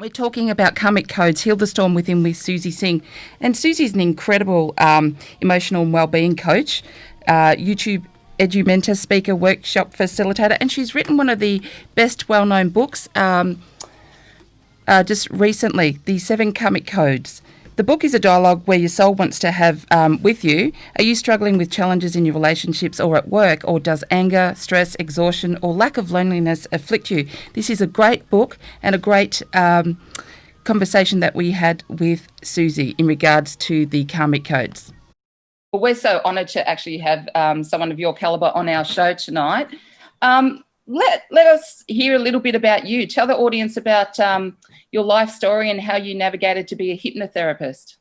We're talking about karmic codes, Heal the Storm Within with Suzy Singh. And Suzy's an incredible emotional and wellbeing coach, YouTube mentor, speaker, workshop facilitator, and she's written one of the best well-known books just recently, The Seven Karmic Codes. The book is a dialogue where your soul wants to have with you. Are you struggling with challenges in your relationships or at work, or does anger, stress, exhaustion, or lack of loneliness afflict you? This is a great book and a great conversation that we had with Suzy in regards to the karmic codes. Well, we're so honoured to actually have someone of your calibre on our show tonight. Let us hear a little bit about you. Tell the audience about your life story and how you navigated to be a hypnotherapist.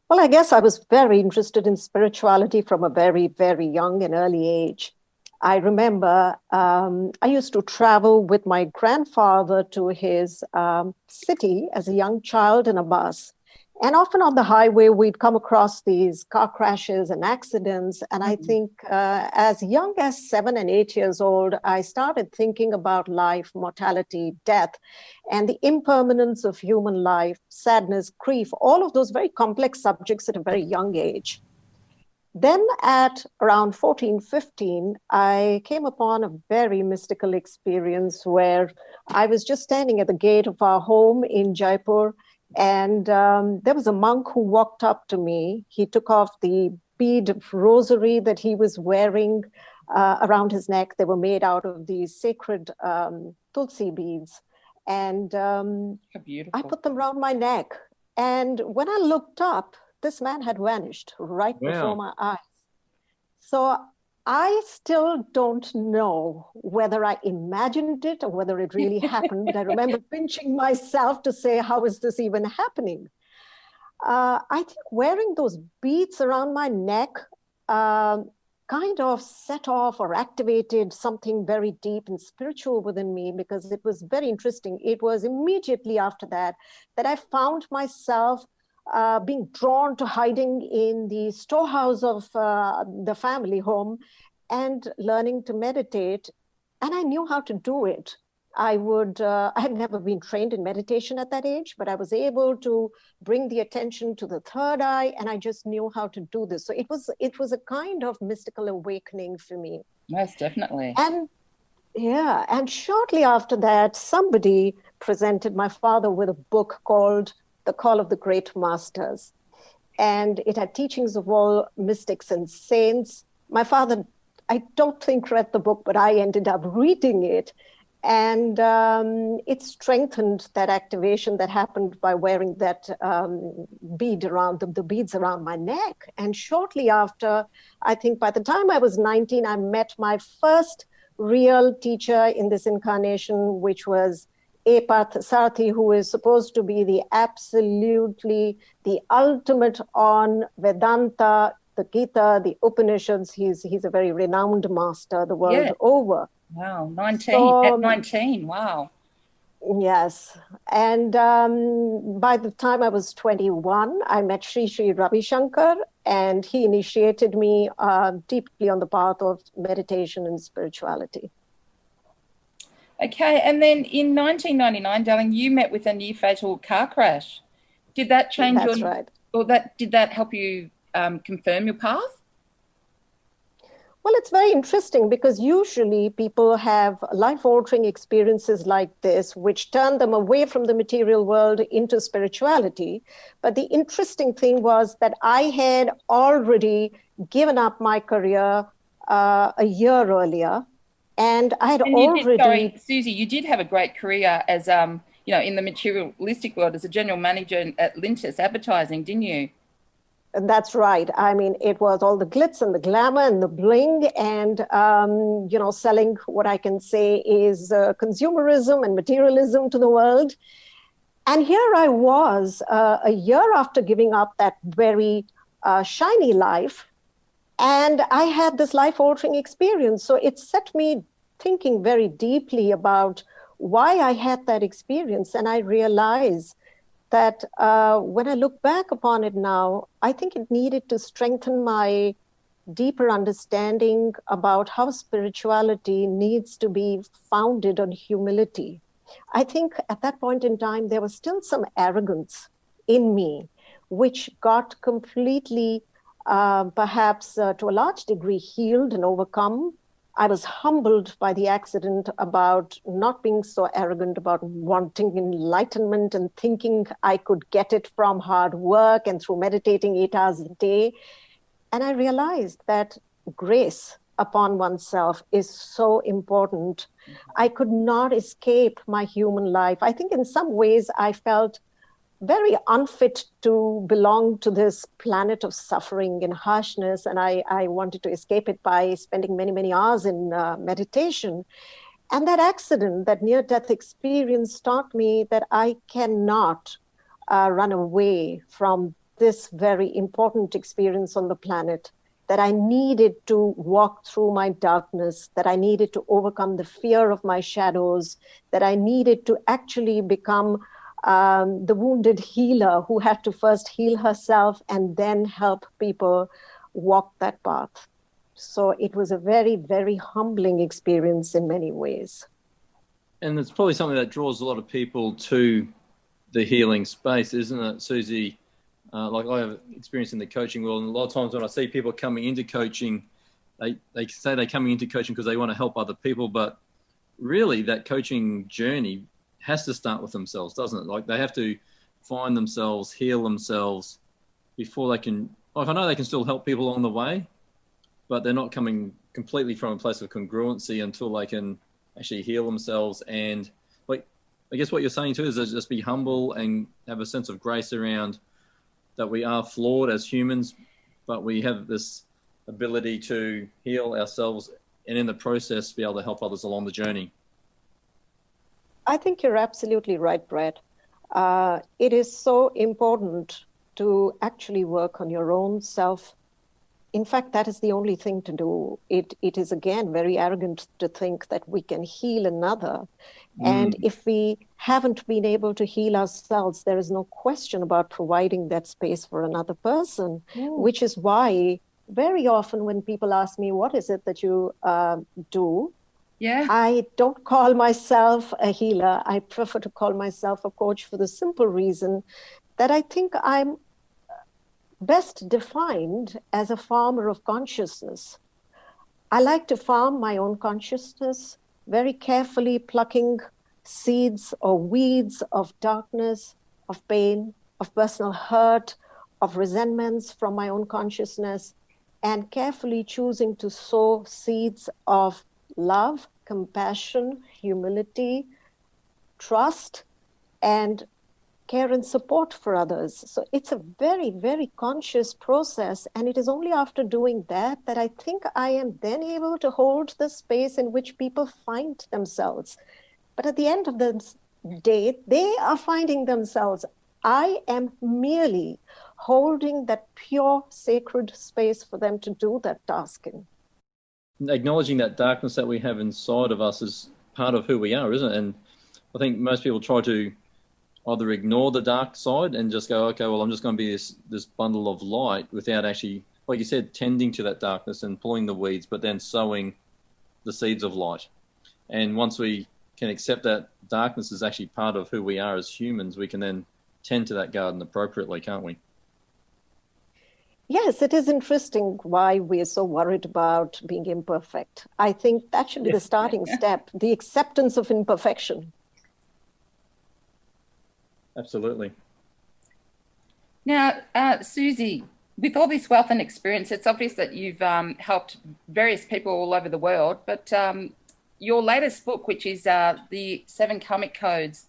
Well, I guess I was very interested in spirituality from a very, very young and early age. I remember I used to travel with my grandfather to his city as a young child in a bus. And often on the highway, we'd come across these car crashes and accidents. And I think as young as 7 and 8 years old, I started thinking about life, mortality, death, and the impermanence of human life, sadness, grief, all of those very complex subjects at a very young age. Then at around 14, 15, I came upon a very mystical experience where I was just standing at the gate of our home in Jaipur. And there was a monk who walked up to me. He took off the bead of rosary that he was wearing around his neck. They were made out of these sacred tulsi beads. And I put them around my neck. And when I looked up, this man had vanished right before my eyes. So I still don't know whether I imagined it or whether it really happened. I remember pinching myself to say, how is this even happening? I think wearing those beads around my neck kind of set off or activated something very deep and spiritual within me, because it was very interesting. It was immediately after that I found myself being drawn to hiding in the storehouse of the family home and learning to meditate. And I knew how to do it. I had never been trained in meditation at that age, but I was able to bring the attention to the third eye, and I just knew how to do this. So it was a kind of mystical awakening for me. Most definitely. And shortly after that, somebody presented my father with a book called The Call of the Great Masters. And it had teachings of all mystics and saints. My father, I don't think, read the book, but I ended up reading it. And it strengthened that activation that happened by wearing that bead around the beads around my neck. And shortly after, I think by the time I was 19, I met my first real teacher in this incarnation, which was Parth Sarthi, who is supposed to be the ultimate on Vedanta, the Gita, the Upanishads. He's a very renowned master the world over. Wow, 19, at 19, wow. Yes. And by the time I was 21, I met Sri Ravi Shankar, and he initiated me deeply on the path of meditation and spirituality. Okay, and then in 1999, darling, you met with a near fatal car crash. Did that change That's right. Or did that help you confirm your path? Well, it's very interesting because usually people have life-altering experiences like this, which turn them away from the material world into spirituality. But the interesting thing was that I had already given up my career a year earlier. And I had Suzy, you did have a great career as, in the materialistic world as a general manager at Lintus Advertising, didn't you? That's right. I mean, it was all the glitz and the glamour and the bling and, selling what I can say is consumerism and materialism to the world. And here I was a year after giving up that very shiny life. And I had this life-altering experience. So it set me thinking very deeply about why I had that experience. And I realized that when I look back upon it now, I think it needed to strengthen my deeper understanding about how spirituality needs to be founded on humility. I think at that point in time, there was still some arrogance in me, which got completely, perhaps to a large degree, healed and overcome. I was humbled by the accident about not being so arrogant, about wanting enlightenment and thinking I could get it from hard work and through meditating 8 hours a day. And I realized that grace upon oneself is so important. I could not escape my human life. I think in some ways I felt very unfit to belong to this planet of suffering and harshness. And I wanted to escape it by spending many, many hours in meditation. And that accident, that near death experience, taught me that I cannot run away from this very important experience on the planet, that I needed to walk through my darkness, that I needed to overcome the fear of my shadows, that I needed to actually become the wounded healer who had to first heal herself and then help people walk that path. So it was a very, very humbling experience in many ways. And it's probably something that draws a lot of people to the healing space, isn't it, Suzy? Like I have experience in the coaching world, and a lot of times when I see people coming into coaching, they say they're coming into coaching because they want to help other people, but really that coaching journey has to start with themselves, doesn't it? Like they have to find themselves, heal themselves before they can, like I know they can still help people along the way, but they're not coming completely from a place of congruency until they can actually heal themselves. And like, I guess what you're saying too is just be humble and have a sense of grace around that we are flawed as humans, but we have this ability to heal ourselves and in the process be able to help others along the journey. I think you're absolutely right, Brett. It is so important to actually work on your own self. In fact, that is the only thing to do. It is, again, very arrogant to think that we can heal another. And if we haven't been able to heal ourselves, there is no question about providing that space for another person, which is why very often when people ask me, what is it that you do? Yeah. I don't call myself a healer. I prefer to call myself a coach for the simple reason that I think I'm best defined as a farmer of consciousness. I like to farm my own consciousness, very carefully plucking seeds or weeds of darkness, of pain, of personal hurt, of resentments from my own consciousness, and carefully choosing to sow seeds of love, compassion, humility, trust, and care and support for others. So it's a very, very conscious process. And it is only after doing that that I think I am then able to hold the space in which people find themselves. But at the end of the day, they are finding themselves. I am merely holding that pure, sacred space for them to do that task in. Acknowledging that darkness that we have inside of us is part of who we are, isn't it? And I think most people try to either ignore the dark side and just go, okay, well, I'm just going to be this bundle of light without actually, like you said, tending to that darkness and pulling the weeds, but then sowing the seeds of light. And once we can accept that darkness is actually part of who we are as humans, we can then tend to that garden appropriately, can't we? Yes, it is interesting why we are so worried about being imperfect. I think that should be the starting step, the acceptance of imperfection. Absolutely. Now, Suzy, with all this wealth and experience, it's obvious that you've helped various people all over the world, but your latest book, which is the 7 Karmic Codes,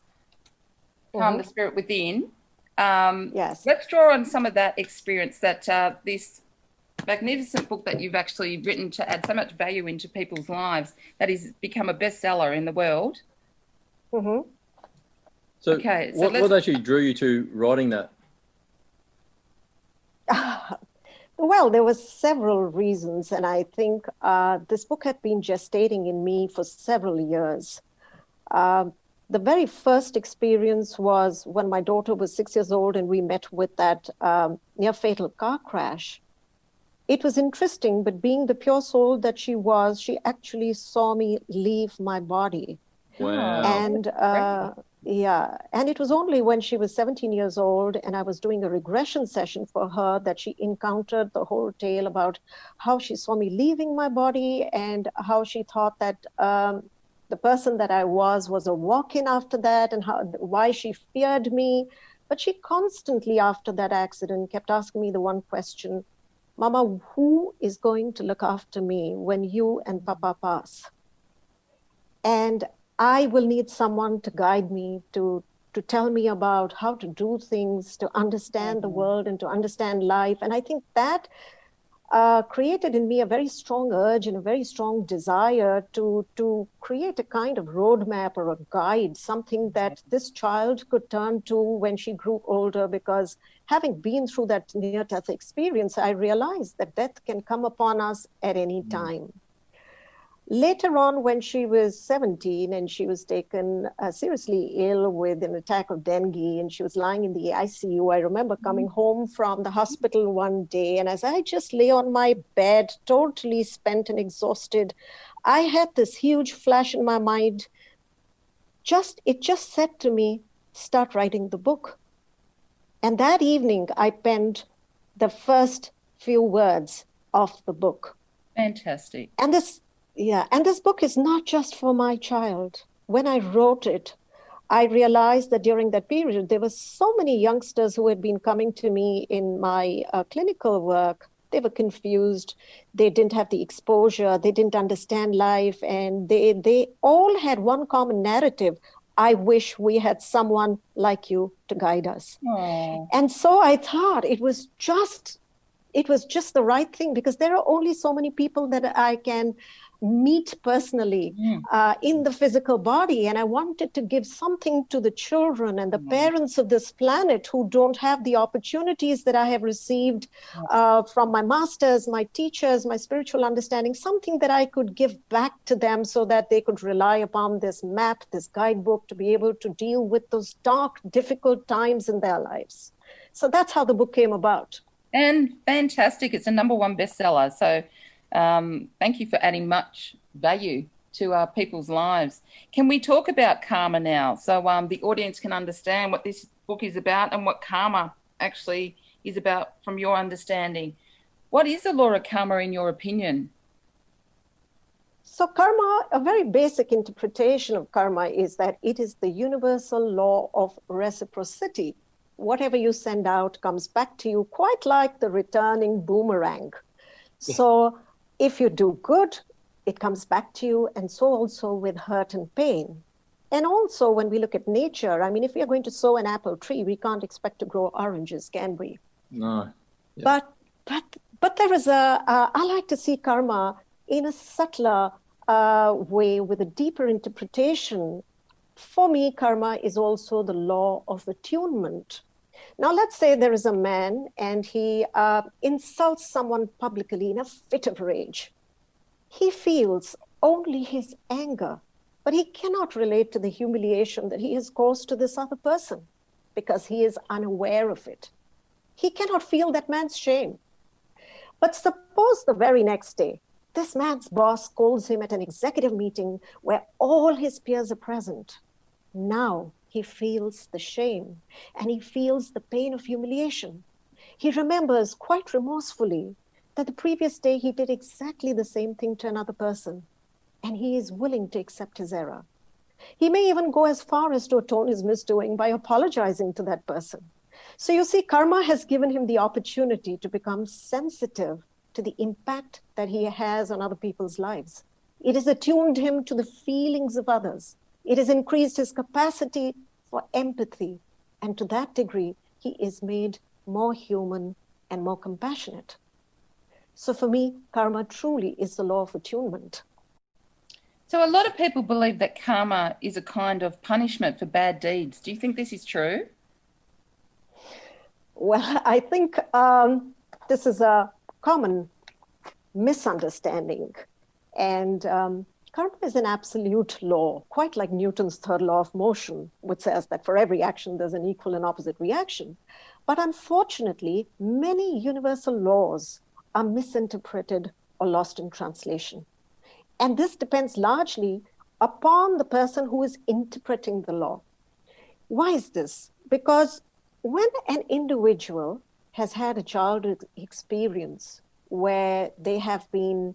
Calm the Spirit Within, yes. Let's draw on some of that experience, that this magnificent book that you've actually written to add so much value into people's lives, that has become a bestseller in the world. Mm-hmm. So, okay, so what actually drew you to writing that? Well, there were several reasons, and I think this book had been gestating in me for several years. The very first experience was when my daughter was 6 years old and we met with that near-fatal car crash. It was interesting, but being the pure soul that she was, she actually saw me leave my body. Wow. And and it was only when she was 17 years old and I was doing a regression session for her that she encountered the whole tale about how she saw me leaving my body and how she thought that the person that I was a walk-in after that, and why she feared me. But she constantly, after that accident, kept asking me the one question, Mama, who is going to look after me when you and Papa pass? And I will need someone to guide me, to tell me about how to do things, to understand the world and to understand life. And I think that created in me a very strong urge and a very strong desire to create a kind of roadmap or a guide, something that this child could turn to when she grew older, because having been through that near-death experience, I realized that death can come upon us at any time. Later on, when she was 17 and she was taken seriously ill with an attack of dengue and she was lying in the ICU, I remember coming home from the hospital one day, and as I just lay on my bed, totally spent and exhausted, I had this huge flash in my mind. It just said to me, start writing the book. And that evening, I penned the first few words of the book. Fantastic. And this book is not just for my child. When I wrote it, I realized that during that period, there were so many youngsters who had been coming to me in my clinical work. They were confused. They didn't have the exposure. They didn't understand life. And they all had one common narrative. I wish we had someone like you to guide us. Aww. And so I thought it was just the right thing, because there are only so many people that I can meet personally in the physical body. And I wanted to give something to the children and the parents of this planet who don't have the opportunities that I have received from my masters, my teachers, my spiritual understanding, something that I could give back to them so that they could rely upon this map, this guidebook, to be able to deal with those dark, difficult times in their lives. So that's how the book came about. And fantastic. It's a #1 bestseller. So thank you for adding much value to people's lives. Can we talk about karma now? So the audience can understand what this book is about and what karma actually is about from your understanding. What is the law of karma in your opinion? So karma, a very basic interpretation of karma is that it is the universal law of reciprocity. Whatever you send out comes back to you, quite like the returning boomerang. So if you do good, it comes back to you, and so also with hurt and pain. And also when we look at nature, I mean, if we are going to sow an apple tree, we can't expect to grow oranges, can we? No. Yeah. But there is I like to see karma in a subtler way with a deeper interpretation. For me, karma is also the law of attunement. Now, let's say there is a man and he insults someone publicly in a fit of rage. He feels only his anger, but he cannot relate to the humiliation that he has caused to this other person because he is unaware of it. He cannot feel that man's shame. But suppose the very next day, this man's boss calls him at an executive meeting where all his peers are present. Now he feels the shame and he feels the pain of humiliation. He remembers quite remorsefully that the previous day he did exactly the same thing to another person, and he is willing to accept his error. He may even go as far as to atone his misdoing by apologizing to that person. So you see, karma has given him the opportunity to become sensitive to the impact that he has on other people's lives. It has attuned him to the feelings of others. It has increased his capacity for empathy. And to that degree, he is made more human and more compassionate. So for me, karma truly is the law of attunement. So a lot of people believe that karma is a kind of punishment for bad deeds. Do you think this is true? Well, I think this is a common misunderstanding. And karma is an absolute law, quite like Newton's third law of motion, which says that for every action, there's an equal and opposite reaction. But unfortunately, many universal laws are misinterpreted or lost in translation. And this depends largely upon the person who is interpreting the law. Why is this? Because when an individual has had a childhood experience where they have been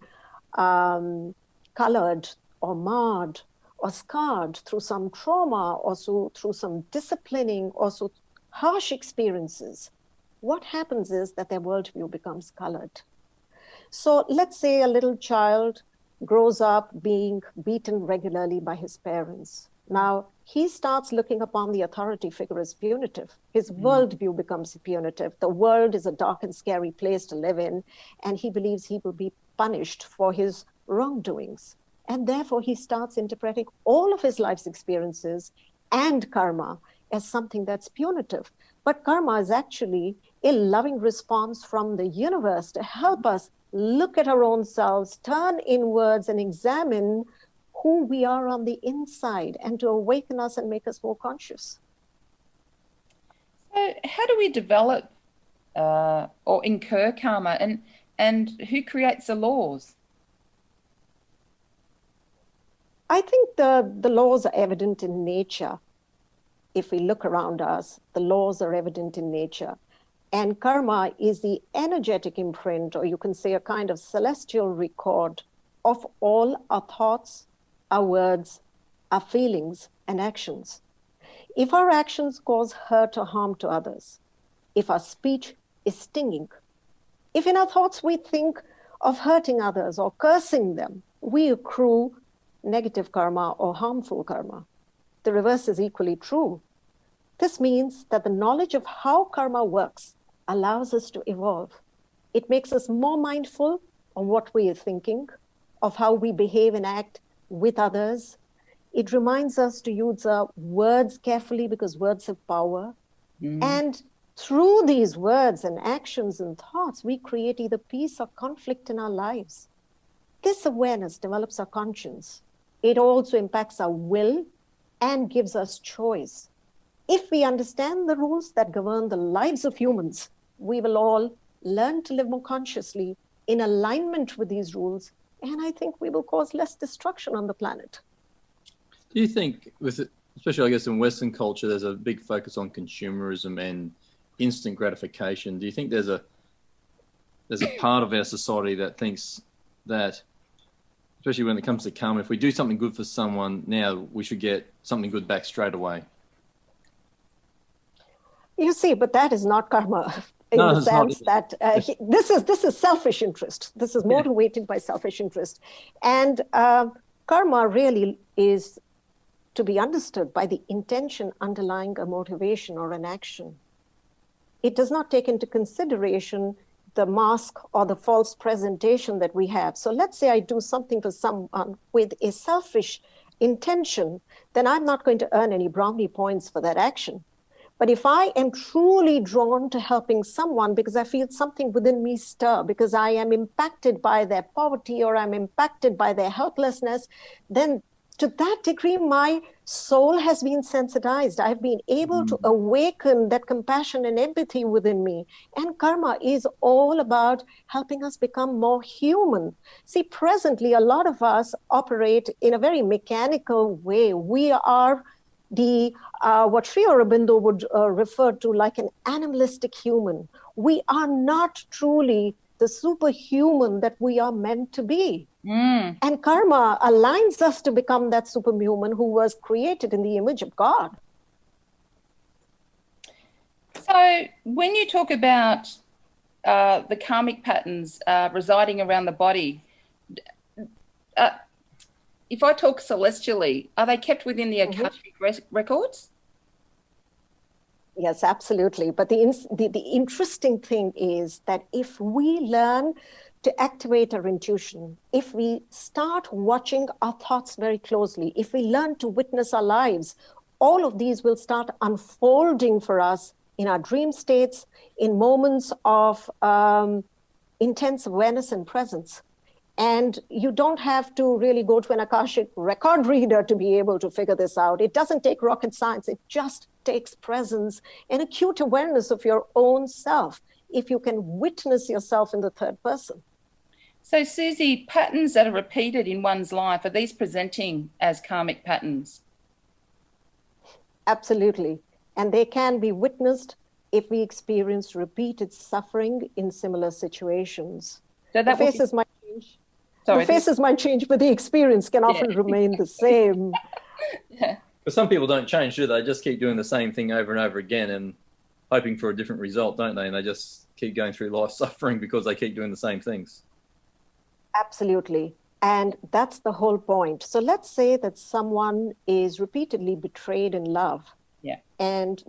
colored or marred or scarred through some trauma, or through some disciplining, or through harsh experiences, what happens is that their worldview becomes colored. So let's say a little child grows up being beaten regularly by his parents. Now, he starts looking upon the authority figure as punitive. His worldview becomes punitive. The world is a dark and scary place to live in, and he believes he will be punished for his wrongdoings. And therefore, he starts interpreting all of his life's experiences and karma as something that's punitive. But karma is actually a loving response from the universe to help us look at our own selves, turn inwards, and examine who we are on the inside, and to awaken us and make us more conscious. So how do we develop or incur karma, and who creates the laws? I think the laws are evident in nature. If we look around us, the laws are evident in nature. And karma is the energetic imprint, or you can say a kind of celestial record of all our thoughts, our words, our feelings, and actions. If our actions cause hurt or harm to others, if our speech is stinging, if in our thoughts we think of hurting others or cursing them, we accrue negative karma or harmful karma. The reverse is equally true. This means that the knowledge of how karma works allows us to evolve. It makes us more mindful of what we are thinking, of how we behave and act with others. It reminds us to use our words carefully, because words have power. And through these words and actions and thoughts, we create either peace or conflict in our lives. This awareness develops our conscience. It also impacts our will and gives us choice. If we understand the rules that govern the lives of humans, we will all learn to live more consciously in alignment with these rules, and I think we will cause less destruction on the planet. Do you think, especially I guess in Western culture, there's a big focus on consumerism and instant gratification? Do you think there's a part of our society that thinks that, especially when it comes to karma, if we do something good for someone now, we should get something good back straight away? You see, but that is not karma. In the sense that this is selfish interest. This is motivated by selfish interest. And karma really is to be understood by the intention underlying a motivation or an action. It does not take into consideration the mask or the false presentation that we have. So let's say I do something for someone with a selfish intention, then I'm not going to earn any brownie points for that action. But if I am truly drawn to helping someone because I feel something within me stir, because I am impacted by their poverty or I'm impacted by their helplessness, then to that degree, my soul has been sensitized. I've been able to awaken that compassion and empathy within me. And karma is all about helping us become more human. See, presently, a lot of us operate in a very mechanical way. We are what Sri Aurobindo would refer to like an animalistic human. We are not truly the superhuman that we are meant to be. And karma aligns us to become that superhuman who was created in the image of God. So when you talk about the karmic patterns residing around the body, if I talk celestially, are they kept within the Akashic records? Yes, absolutely. But the interesting thing is that if we learn to activate our intuition, if we start watching our thoughts very closely, if we learn to witness our lives, all of these will start unfolding for us in our dream states, in moments of intense awareness and presence. And you don't have to really go to an Akashic record reader to be able to figure this out. It doesn't take rocket science. It just takes presence and acute awareness of your own self, if you can witness yourself in the third person. So, Suzy, patterns that are repeated in one's life, are these presenting as karmic patterns? Absolutely. And they can be witnessed if we experience repeated suffering in similar situations. So The that would be, faces might change. The sorry, faces might change, but the experience can yeah. often remain the same. Yeah. But some people don't change, do they? They just keep doing the same thing over and over again and hoping for a different result, don't they? And they just keep going through life suffering because they keep doing the same things. Absolutely. And that's the whole point. So let's say that someone is repeatedly betrayed in love. Yeah. And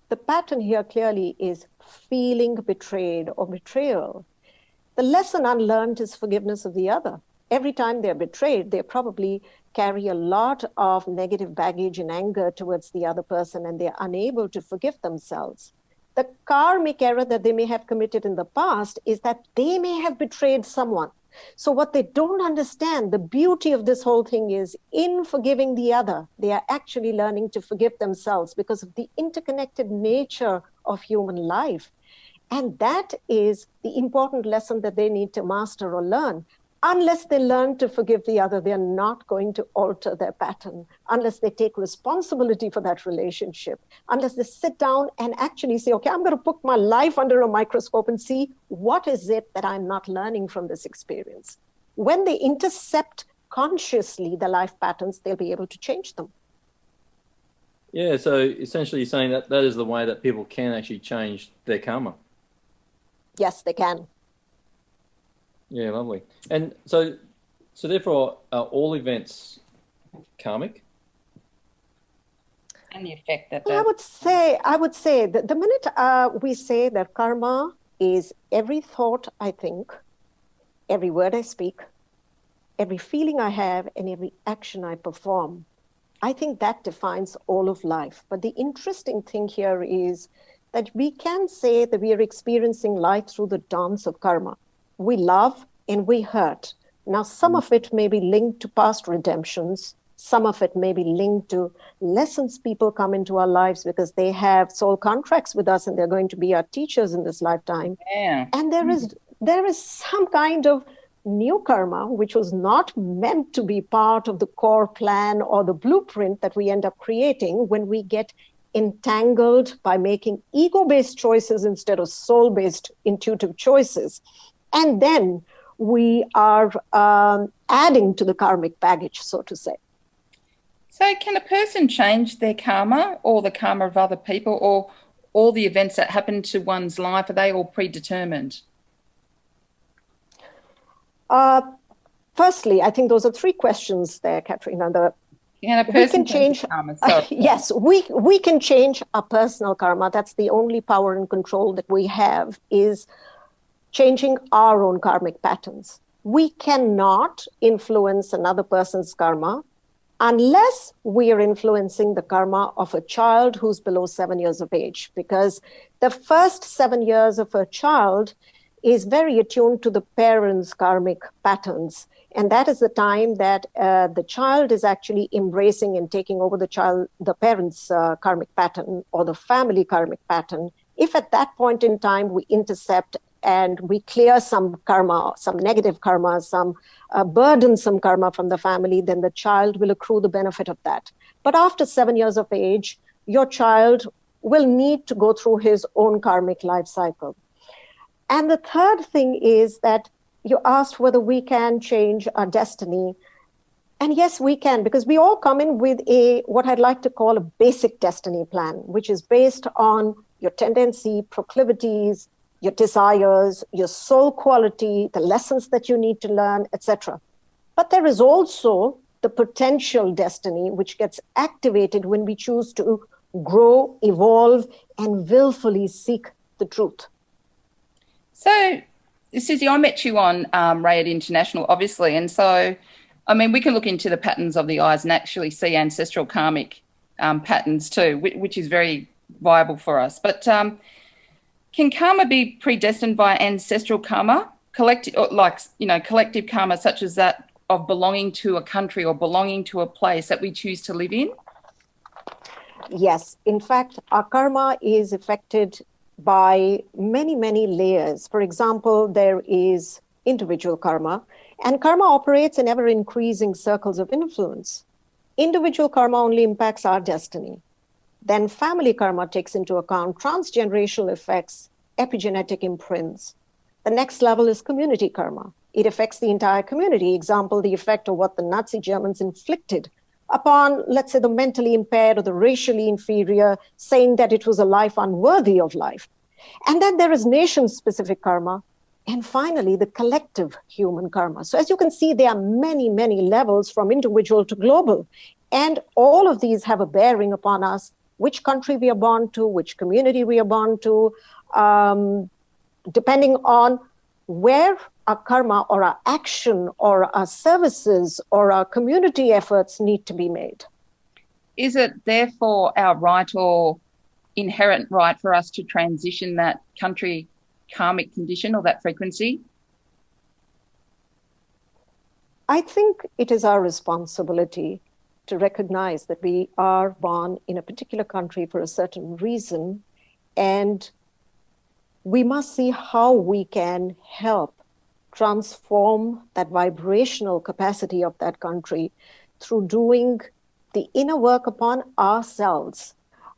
the pattern here clearly is feeling betrayed or betrayal. The lesson unlearned is forgiveness of the other. Every time they're betrayed, they probably carry a lot of negative baggage and anger towards the other person, and they're unable to forgive themselves. The karmic error that they may have committed in the past is that they may have betrayed someone. So, what they don't understand, the beauty of this whole thing is in forgiving the other, they are actually learning to forgive themselves because of the interconnected nature of human life. And that is the important lesson that they need to master or learn. Unless they learn to forgive the other, they're not going to alter their pattern. Unless they take responsibility for that relationship, unless they sit down and actually say, okay, I'm going to put my life under a microscope and see what is it that I'm not learning from this experience. When they intercept consciously the life patterns, they'll be able to change them. Yeah, so essentially you're saying that that is the way that people can actually change their karma. Yes, they can. Yeah, lovely. And so therefore, are all events karmic? And the effect that Well, I would say that the minute we say that karma is every thought I think, every word I speak, every feeling I have, and every action I perform, I think that defines all of life. But the interesting thing here is that we can say that we are experiencing life through the dance of karma. We love and we hurt. Now, some of it may be linked to past redemptions. Some of it may be linked to lessons people come into our lives because they have soul contracts with us and they're going to be our teachers in this lifetime. Yeah. And there is some kind of new karma, which was not meant to be part of the core plan or the blueprint that we end up creating when we get entangled by making ego-based choices instead of soul-based intuitive choices. And then we are adding to the karmic baggage, so to say. So can a person change their karma or the karma of other people, or all the events that happen to one's life, are they all predetermined? Firstly, I think those are three questions there, Caterina. Can a person change their karma? Sorry. Yes, we can change our personal karma. That's the only power and control that we have, is changing our own karmic patterns. We cannot influence another person's karma unless we are influencing the karma of a child who's below 7 years of age, because the first 7 years of a child is very attuned to the parents' karmic patterns. And that is the time that the child is actually embracing and taking over the parents' karmic pattern or the family karmic pattern. If at that point in time we intercept and we clear some karma, some negative karma, some burdensome karma from the family, then the child will accrue the benefit of that. But after 7 years of age, your child will need to go through his own karmic life cycle. And the third thing is that you asked whether we can change our destiny. And yes, we can, because we all come in with what I'd like to call a basic destiny plan, which is based on your tendency, proclivities, your desires, your soul quality, the lessons that you need to learn, etc. But there is also the potential destiny, which gets activated when we choose to grow, evolve, and willfully seek the truth. So, Suzy, I met you on Rayad International, obviously, and so, I mean, we can look into the patterns of the eyes and actually see ancestral karmic patterns too, which is very viable for us. But can karma be predestined by ancestral karma, collective karma, such as that of belonging to a country or belonging to a place that we choose to live in? Yes. In fact, our karma is affected by many, many layers. For example, there is individual karma, and karma operates in ever-increasing circles of influence. Individual karma only impacts our destiny. Then family karma takes into account transgenerational effects, epigenetic imprints. The next level is community karma. It affects the entire community. Example, the effect of what the Nazi Germans inflicted upon, let's say, the mentally impaired or the racially inferior, saying that it was a life unworthy of life. And then there is nation-specific karma. And finally, the collective human karma. So as you can see, there are many, many levels from individual to global. And all of these have a bearing upon us, which country we are born to, which community we are born to, depending on where our karma or our action or our services or our community efforts need to be made. Is it therefore our right or inherent right for us to transition that country karmic condition or that frequency? I think it is our responsibility to recognize that we are born in a particular country for a certain reason, and we must see how we can help transform that vibrational capacity of that country through doing the inner work upon ourselves.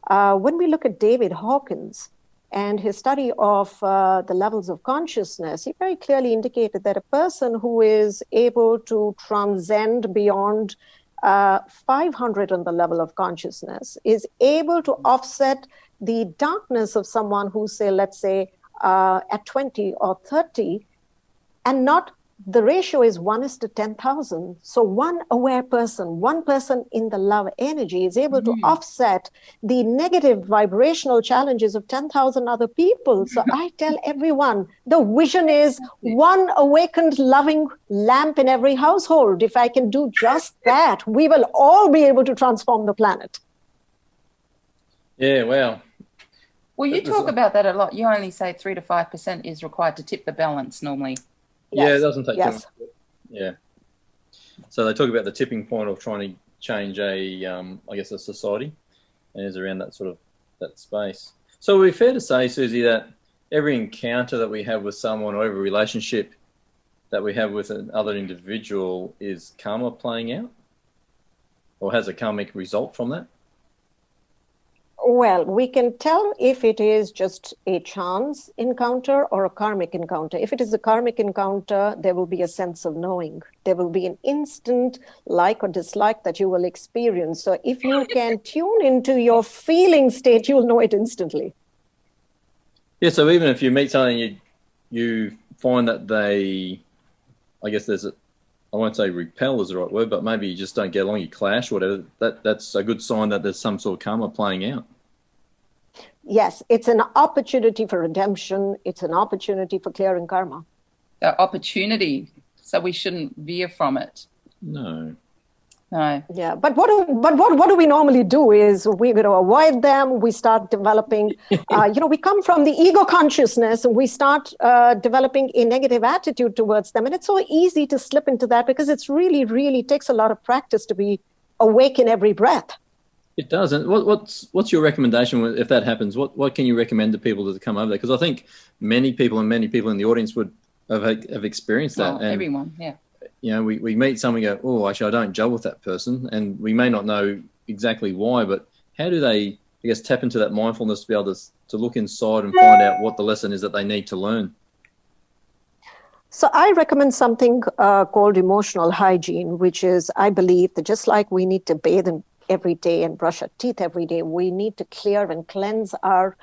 When we look at David Hawkins and his study of the levels of consciousness, he very clearly indicated that a person who is able to transcend beyond 500 on the level of consciousness is able to offset the darkness of someone who, say, let's say, at 20 or 30, and not, the ratio is 1:10,000. So one aware person, one person in the love energy is able to offset the negative vibrational challenges of 10,000 other people. So I tell everyone, the vision is one awakened, loving lamp in every household. If I can do just that, we will all be able to transform the planet. Yeah, wow. Well, you talk about that a lot. You only say 3 to 5% is required to tip the balance normally. Yes. Yeah, it doesn't take too Yes. much. Yeah. So they talk about the tipping point of trying to change I guess, a society, and it's around that sort of that space. So would it be fair to say, Suzy, that every encounter that we have with someone or every relationship that we have with another individual is karma playing out, or has a karmic result from that? Well, we can tell if it is just a chance encounter or a karmic encounter. If it is a karmic encounter, there will be a sense of knowing. There will be an instant like or dislike that you will experience. So if you can tune into your feeling state, you'll know it instantly. Yeah, so even if you meet someone, you find that they, I guess there's I won't say repel is the right word, but maybe you just don't get along, you clash, whatever, that's a good sign that there's some sort of karma playing out. Yes, it's an opportunity for redemption. It's an opportunity for clearing karma. Opportunity, so we shouldn't veer from it. No. Yeah, but what do we normally do is we avoid them. We start developing, we come from the ego consciousness and we start developing a negative attitude towards them. And it's so easy to slip into that because it's really takes a lot of practice to be awake in every breath. It does. And what's your recommendation if that happens? What can you recommend to people to come over there? Because I think many people in the audience would have experienced that. Well, and everyone, yeah. You know, we meet someone and go, oh, actually, I don't gel with that person. And we may not know exactly why, but how do they, I guess, tap into that mindfulness to be able to look inside and find out what the lesson is that they need to learn? So I recommend something called emotional hygiene, which is, I believe that just like we need to bathe every day and brush our teeth every day, we need to clear and cleanse our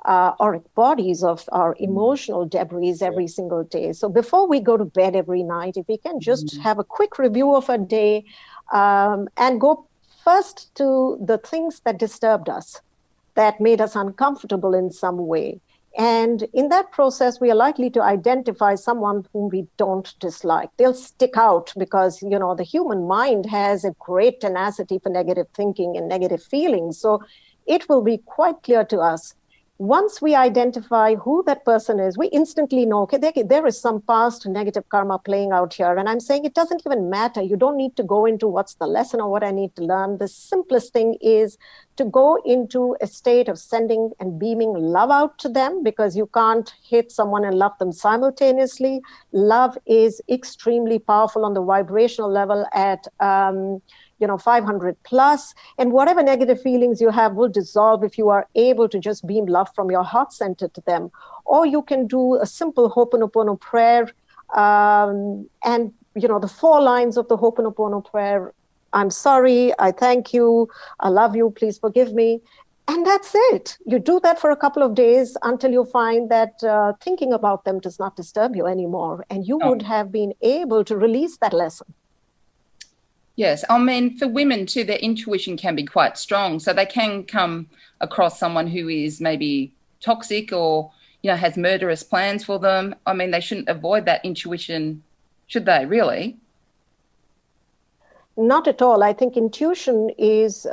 auric bodies of our emotional debris every single day. So before we go to bed every night, if we can just have a quick review of our day and go first to the things that disturbed us, that made us uncomfortable in some way. And in that process, we are likely to identify someone whom we don't dislike. They'll stick out because, the human mind has a great tenacity for negative thinking and negative feelings. So it will be quite clear to us Once we identify who that person is, we instantly know, okay, there is some past negative karma playing out here. And I'm saying it doesn't even matter. You don't need to go into what's the lesson or what I need to learn. The simplest thing is to go into a state of sending and beaming love out to them, because you can't hate someone and love them simultaneously. Love is extremely powerful on the vibrational level at 500 plus, and whatever negative feelings you have will dissolve if you are able to just beam love from your heart center to them. Or you can do a simple Ho'oponopono prayer, and the 4 lines of the Ho'oponopono prayer: I'm sorry, I thank you, I love you, please forgive me. And that's it. You do that for a couple of days until you find that thinking about them does not disturb you anymore, and you would have been able to release that lesson. Yes, I mean, for women too, their intuition can be quite strong. So they can come across someone who is maybe toxic or, has murderous plans for them. I mean, they shouldn't avoid that intuition, should they, really? Not at all. I think intuition is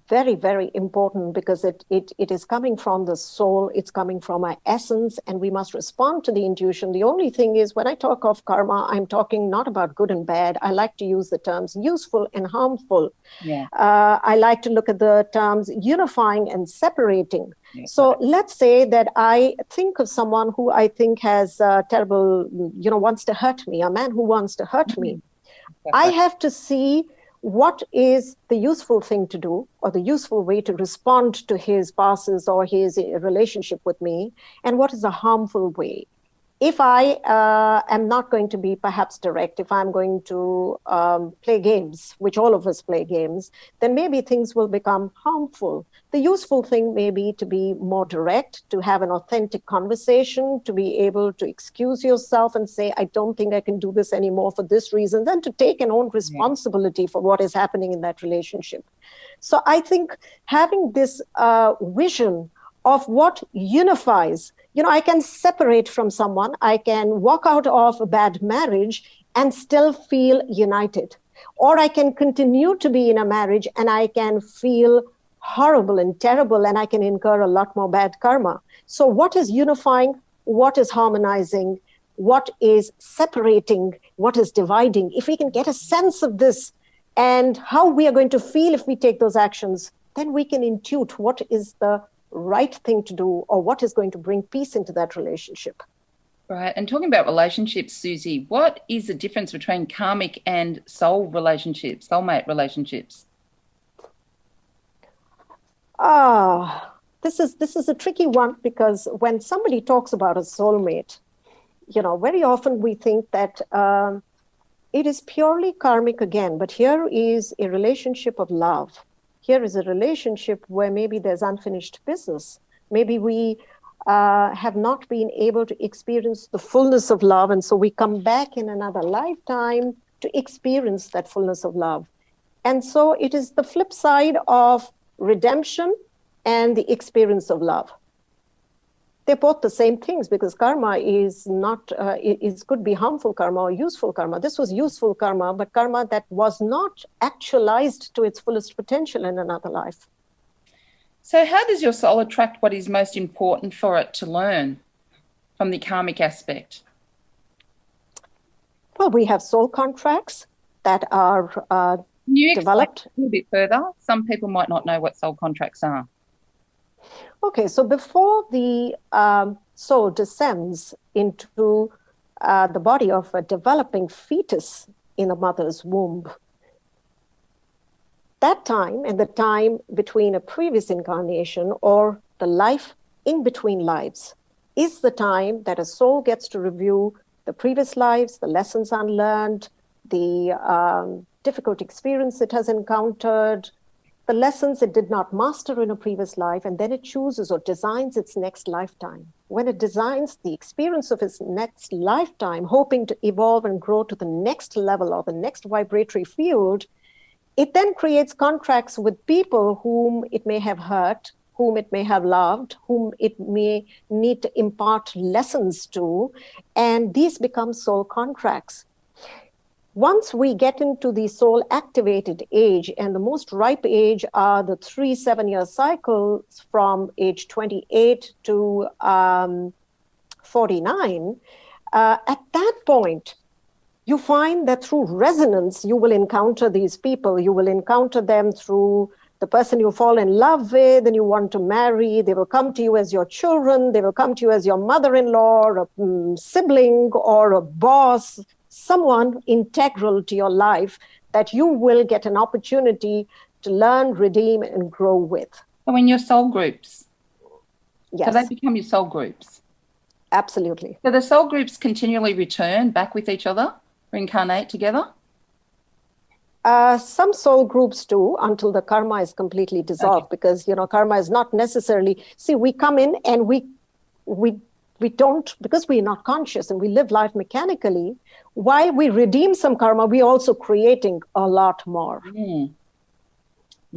very, very important, because it is coming from the soul, it's coming from our essence, and we must respond to the intuition. The only thing is, when I talk of karma, I'm talking not about good and bad. I like to use the terms useful and harmful. Yeah. I like to look at the terms unifying and separating. Yeah, so let's say that I think of someone who I think has terrible, wants to hurt me, a man who wants to hurt me. I have to see what is the useful thing to do, or the useful way to respond to his passes or his relationship with me, and what is a harmful way. If I am not going to be perhaps direct, if I'm going to play games, which all of us play games, then maybe things will become harmful. The useful thing may be to be more direct, to have an authentic conversation, to be able to excuse yourself and say, I don't think I can do this anymore for this reason, then to take an own responsibility for what is happening in that relationship. So I think having this vision of what unifies, I can separate from someone, I can walk out of a bad marriage and still feel united. Or I can continue to be in a marriage and I can feel horrible and terrible, and I can incur a lot more bad karma. So what is unifying? What is harmonizing? What is separating? What is dividing? If we can get a sense of this and how we are going to feel if we take those actions, then we can intuit what is the right thing to do, or what is going to bring peace into that relationship. Right. And talking about relationships, Suzy, what is the difference between karmic and soul relationships, soulmate relationships? This is a tricky one, because when somebody talks about a soulmate, very often we think that it is purely karmic again, but here is a relationship of love. Here is a relationship where maybe there's unfinished business. Maybe we have not been able to experience the fullness of love, and so we come back in another lifetime to experience that fullness of love. And so it is the flip side of redemption and the experience of love. They're both the same things, because karma is not, it could be harmful karma or useful karma. This was useful karma, but karma that was not actualized to its fullest potential in another life. So how does your soul attract what is most important for it to learn from the karmic aspect? Well, we have soul contracts that are Can you developed. A little bit further? Some people might not know what soul contracts are. Okay, so before the soul descends into the body of a developing fetus in a mother's womb, that time and the time between a previous incarnation or the life in between lives is the time that a soul gets to review the previous lives, the lessons unlearned, the difficult experience it has encountered, the lessons it did not master in a previous life, and then it chooses or designs its next lifetime. When it designs the experience of its next lifetime, hoping to evolve and grow to the next level or the next vibratory field, it then creates contracts with people whom it may have hurt, whom it may have loved, whom it may need to impart lessons to, and these become soul contracts. Once we get into the soul activated age, and the most ripe age are the 3 7-year cycles from age 28 to 49, at that point, you find that through resonance, you will encounter these people. You will encounter them through the person you fall in love with and you want to marry. They will come to you as your children. They will come to you as your mother-in-law or a sibling or a boss, someone integral to your life that you will get an opportunity to learn, redeem, and grow with. So in your soul groups, Yes. so they become your soul groups? Absolutely. So the soul groups continually return back with each other, reincarnate together? Some soul groups do, until the karma is completely dissolved, because, karma is not necessarily, see, we come in and we don't, because we're not conscious and we live life mechanically, while we redeem some karma, we're also creating a lot more.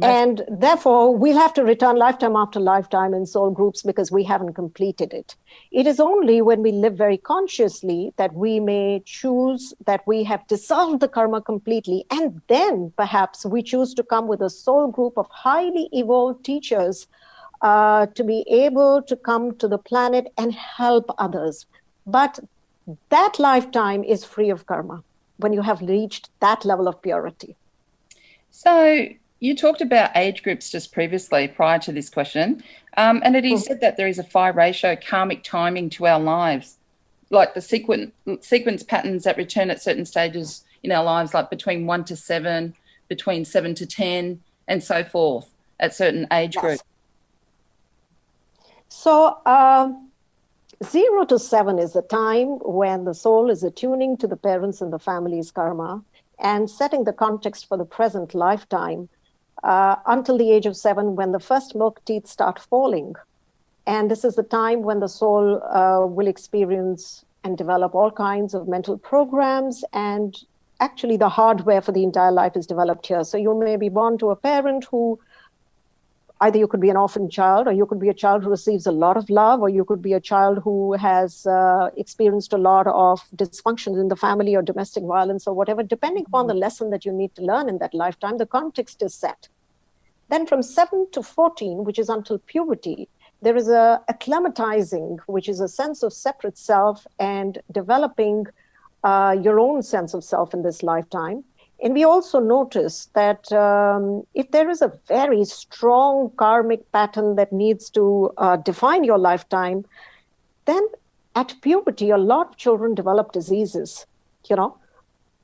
And therefore, we'll have to return lifetime after lifetime in soul groups because we haven't completed it. It is only when we live very consciously that we may choose that we have dissolved the karma completely. And then perhaps we choose to come with a soul group of highly evolved teachers to be able to come to the planet and help others. But that lifetime is free of karma when you have reached that level of purity. So you talked about age groups just previously prior to this question, and it is said that there is a 5 ratio karmic timing to our lives, like the sequence patterns that return at certain stages in our lives, like between 1 to 7, between 7 to 10, and so forth at certain age groups. So 0 to 7 is the time when the soul is attuning to the parents and the family's karma and setting the context for the present lifetime until the age of 7, when the first milk teeth start falling. And this is the time when the soul will experience and develop all kinds of mental programs, and actually the hardware for the entire life is developed here. So you may be born to a parent who, either you could be an orphan child, or you could be a child who receives a lot of love, or you could be a child who has experienced a lot of dysfunction in the family or domestic violence or whatever. Depending upon the lesson that you need to learn in that lifetime, the context is set. Then from 7 to 14, which is until puberty, there is a acclimatizing, which is a sense of separate self and developing your own sense of self in this lifetime. And we also notice that if there is a very strong karmic pattern that needs to define your lifetime, then at puberty, a lot of children develop diseases,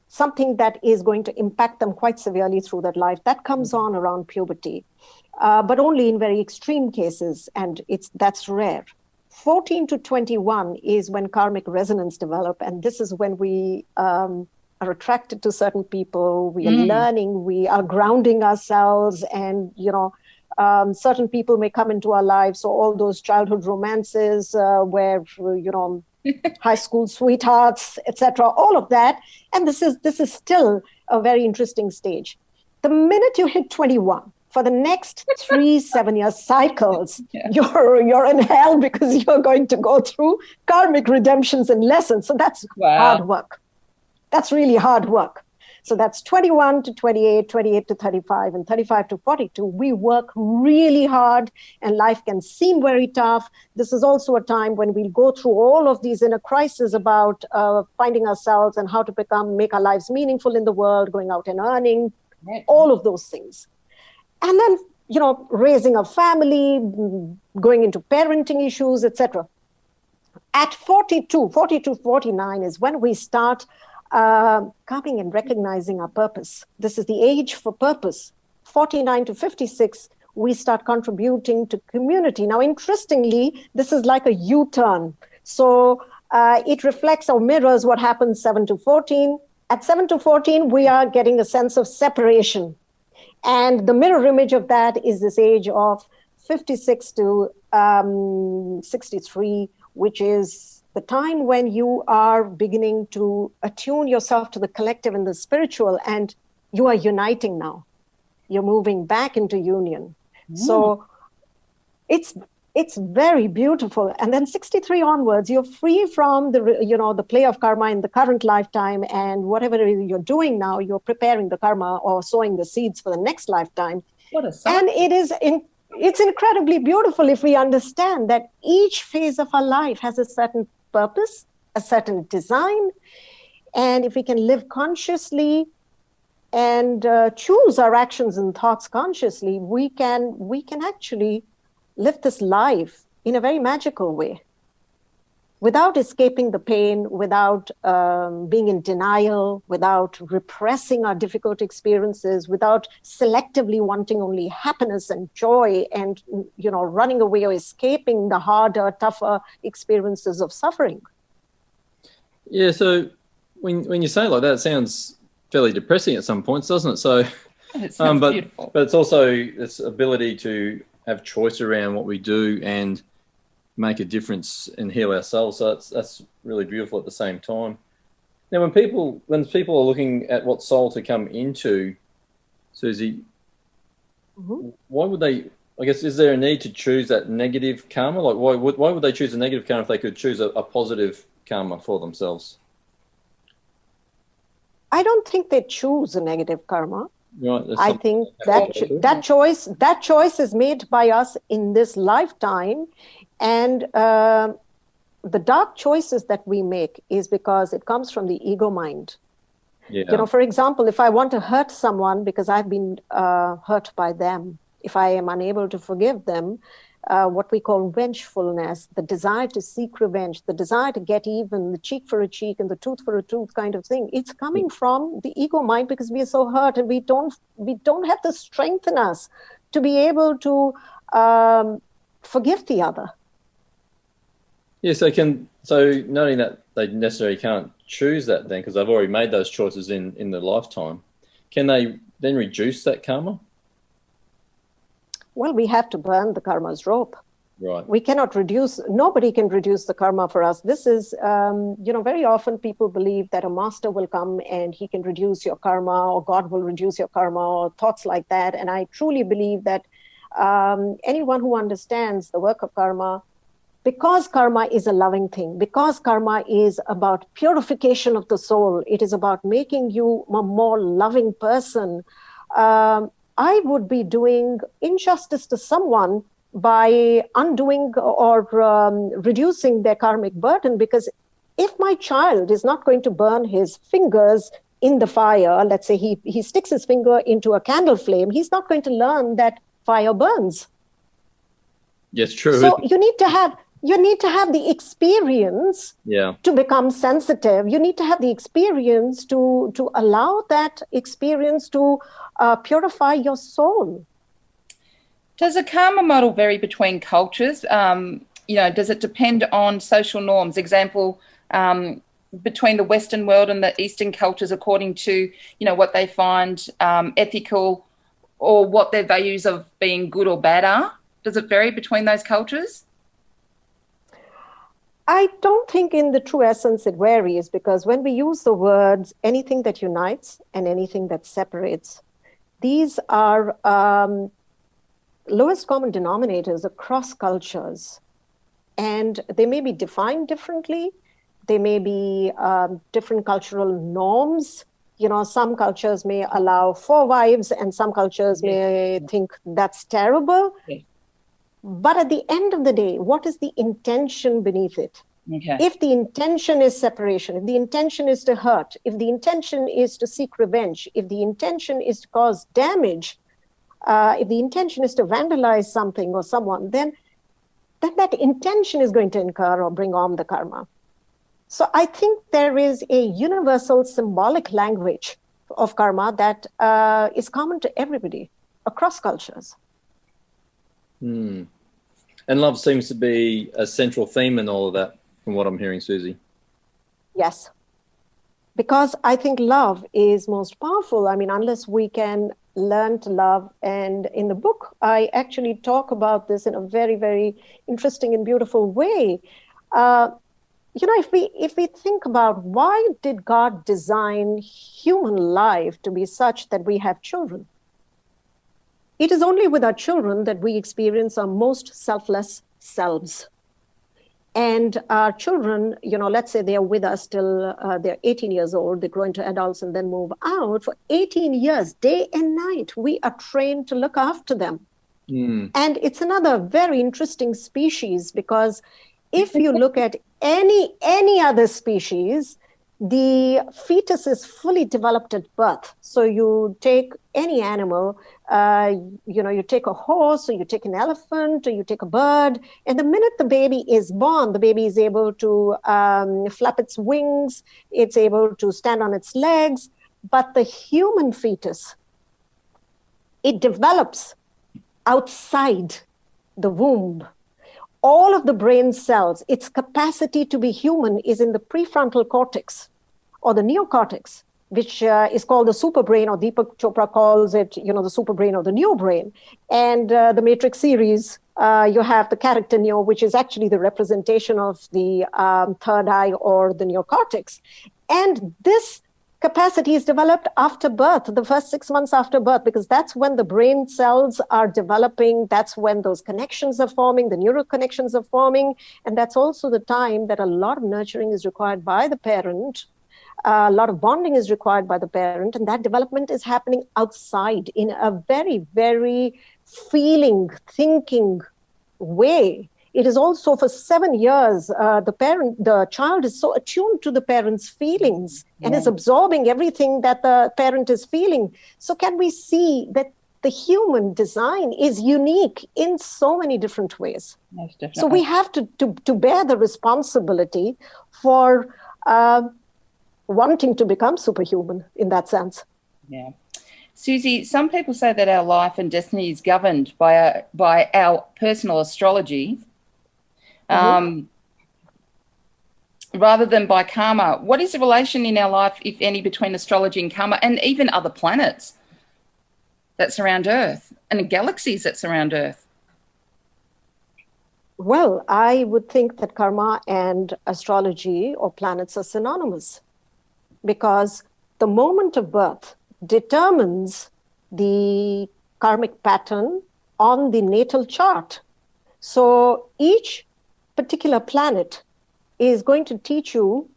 something that is going to impact them quite severely through that life. That comes on around puberty, but only in very extreme cases, and that's rare. 14 to 21 is when karmic resonance develop, and this is when we are attracted to certain people, we are learning, we are grounding ourselves, and certain people may come into our lives. So all those childhood romances where high school sweethearts, etc., all of that, and this is still a very interesting stage. The minute you hit 21, for the next 3 7-year cycles, you're in hell, because you're going to go through karmic redemptions and lessons. So that's hard work. That's really hard work. So that's 21 to 28, 28 to 35, and 35 to 42. We work really hard, and life can seem very tough. This is also a time when we'll go through all of these inner crises about finding ourselves and how to make our lives meaningful in the world, going out and earning, all of those things. And then, raising a family, going into parenting issues, etc. At 42, 49 is when we start coming and recognizing our purpose. This is the age for purpose. 49 to 56, we start contributing to community. Now, interestingly, this is like a U-turn. So it reflects or mirrors what happens 7 to 14. At 7 to 14, we are getting a sense of separation. And the mirror image of that is this age of 56 to 63, which is the time when you are beginning to attune yourself to the collective and the spiritual, and you are uniting now. You're moving back into union. So it's It's very beautiful. And then 63 onwards, you're free from the play of karma in the current lifetime, and whatever it is you're doing now, you're preparing the karma or sowing the seeds for the next lifetime. What a And it's incredibly beautiful if we understand that each phase of our life has a certain purpose, a certain design. And if we can live consciously and choose our actions and thoughts consciously, we can actually live this life in a very magical way, without escaping the pain, without being in denial, without repressing our difficult experiences, without selectively wanting only happiness and joy and, running away or escaping the harder, tougher experiences of suffering. Yeah, so when you say it like that, it sounds fairly depressing at some points, doesn't it? So, it sounds beautiful. But it's also this ability to have choice around what we do and make a difference and heal ourselves. So that's really beautiful at the same time. Now, when people are looking at what soul to come into, Suzy, why would they? I guess, is there a need to choose that negative karma? Like, why would they choose a negative karma if they could choose a positive karma for themselves? I don't think they choose a negative karma. Right, I think that choice is made by us in this lifetime, and the dark choices that we make is because it comes from the ego mind. Yeah. For example, if I want to hurt someone because I've been hurt by them, if I am unable to forgive them, what we call vengefulness, the desire to seek revenge, the desire to get even, the cheek for a cheek and the tooth for a tooth kind of thing. It's coming from the ego mind because we are so hurt and we don't have the strength in us to be able to forgive the other. Yeah, so knowing that they necessarily can't choose that then because they've already made those choices in their lifetime, can they then reduce that karma? Well, we have to burn the karma's rope. Right. We cannot nobody can reduce the karma for us. This is, very often people believe that a master will come and he can reduce your karma, or God will reduce your karma, or thoughts like that. And I truly believe that anyone who understands the work of karma, because karma is a loving thing, because karma is about purification of the soul, it is about making you a more loving person, I would be doing injustice to someone by undoing or reducing their karmic burden, because if my child is not going to burn his fingers in the fire, let's say he sticks his finger into a candle flame, he's not going to learn that fire burns. Yes, true. So you need to have the experience to become sensitive. You need to have the experience to allow that experience to purify your soul. Does a karma model vary between cultures? Does it depend on social norms? Example, between the Western world and the Eastern cultures, according to, what they find ethical or what their values of being good or bad are? Does it vary between those cultures? I don't think in the true essence it varies, because when we use the words anything that unites and anything that separates, these are lowest common denominators across cultures. And they may be defined differently. They may be different cultural norms. Some cultures may allow 4 wives and some cultures may think that's terrible. Yes. But at the end of the day, what is the intention beneath it? Okay. If the intention is separation, if the intention is to hurt, if the intention is to seek revenge, if the intention is to cause damage, if the intention is to vandalize something or someone, then that intention is going to incur or bring on the karma. So I think there is a universal symbolic language of karma that is common to everybody across cultures. And love seems to be a central theme in all of that, from what I'm hearing, Suzy. Yes. Because I think love is most powerful. I mean, unless we can learn to love. And in the book, I actually talk about this in a very, very interesting and beautiful way. If we think about why did God design human life to be such that we have children? It is only with our children that we experience our most selfless selves. And our children, let's say they are with us till they're 18 years old, they grow into adults and then move out. For 18 years, day and night, we are trained to look after them. And it's another very interesting species, because if you look at any other species, the fetus is fully developed at birth. So you take any animal, you take a horse, or you take an elephant, or you take a bird, and the minute the baby is born, the baby is able to flap its wings, it's able to stand on its legs. But the human fetus, it develops outside the womb. All of the brain cells, its capacity to be human is in the prefrontal cortex or the neocortex, which is called the superbrain, or Deepak Chopra calls it, the superbrain or the new brain. And the Matrix series, you have the character neo, which is actually the representation of the third eye or the neocortex. And this capacity is developed after birth, the first 6 months after birth, because that's when the brain cells are developing. That's when those connections are forming, the neural connections are forming. And that's also the time that a lot of nurturing is required by the parent. A lot of bonding is required by the parent. And that development is happening outside in a very, very feeling, thinking way. It is also for 7 years, the child is so attuned to the parent's feelings and is absorbing everything that the parent is feeling. So can we see that the human design is unique in so many different ways? Most definitely. So we have to bear the responsibility for wanting to become superhuman in that sense. Yeah. Suzy, some people say that our life and destiny is governed by our personal astrology. Rather than by karma. What is the relation in our life, if any, between astrology and karma, and even other planets that surround Earth and galaxies that surround Earth? Well, I would think that karma and astrology or planets are synonymous, because the moment of birth determines the karmic pattern on the natal chart. So each particular planet is going to teach you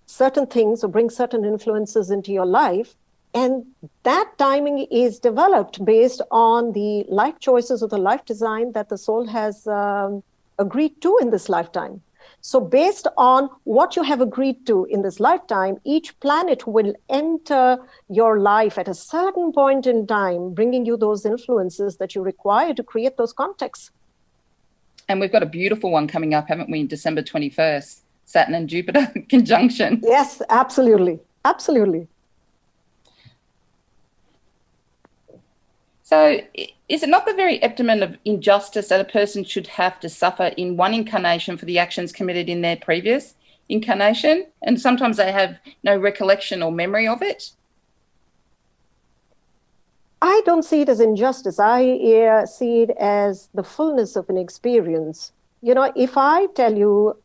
certain things or bring certain influences into your life. And that timing is developed based on the life choices or the life design that the soul has agreed to in this lifetime. So based on what you have agreed to in this lifetime, each planet will enter your life at a certain point in time, bringing you those influences that you require to create those contexts. And we've got a beautiful one coming up, haven't we, in December 21st, Saturn and Jupiter conjunction. Yes, absolutely. Absolutely. So is it not the very epitome of injustice that a person should have to suffer in one incarnation for the actions committed in their previous incarnation? And sometimes they have no recollection or memory of it? I don't see it as injustice. I see it as the fullness of an experience. If I tell you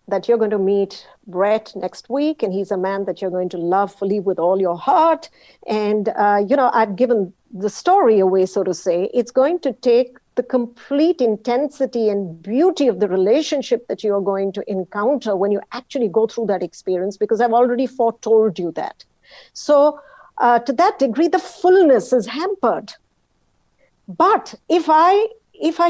that you're going to meet Brett next week, and he's a man that you're going to love fully with all your heart, and, I've given the story away, so to say, it's going to take the complete intensity and beauty of the relationship that you're going to encounter when you actually go through that experience, because I've already foretold you that. So, to that degree, the fullness is hampered. But if I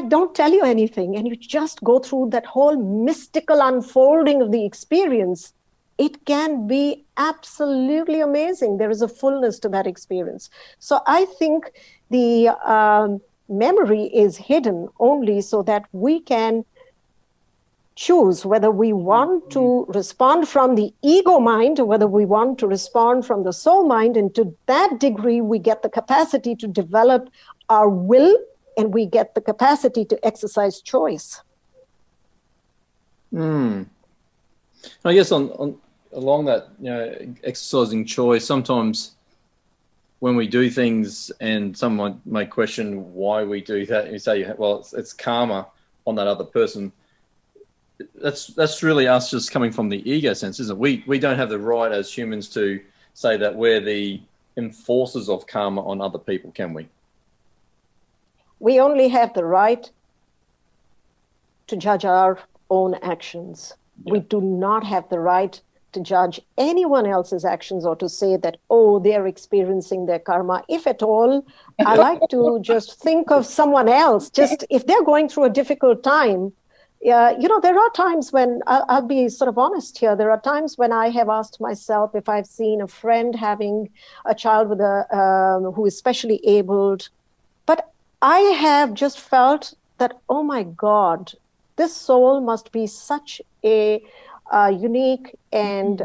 don't tell you anything and you just go through that whole mystical unfolding of the experience, it can be absolutely amazing. There is a fullness to that experience. So I think the memory is hidden only so that we can choose whether we want to respond from the ego mind or whether we want to respond from the soul mind. And to that degree, we get the capacity to develop our will, and we get the capacity to exercise choice. I guess along that, exercising choice, sometimes when we do things and someone may question why we do that, you say, well, it's karma on that other person. That's really us just coming from the ego sense, isn't it? We don't have the right as humans to say that we're the enforcers of karma on other people, can we? We only have the right to judge our own actions. Yeah. We do not have the right to judge anyone else's actions or to say that, oh, they're experiencing their karma. If at all, I like to just think of someone else. Just if they're going through a difficult time, there are times when, I'll be sort of honest here, there are times when I have asked myself if I've seen a friend having a child with who is specially abled, but I have just felt that, oh my God, this soul must be such a unique and,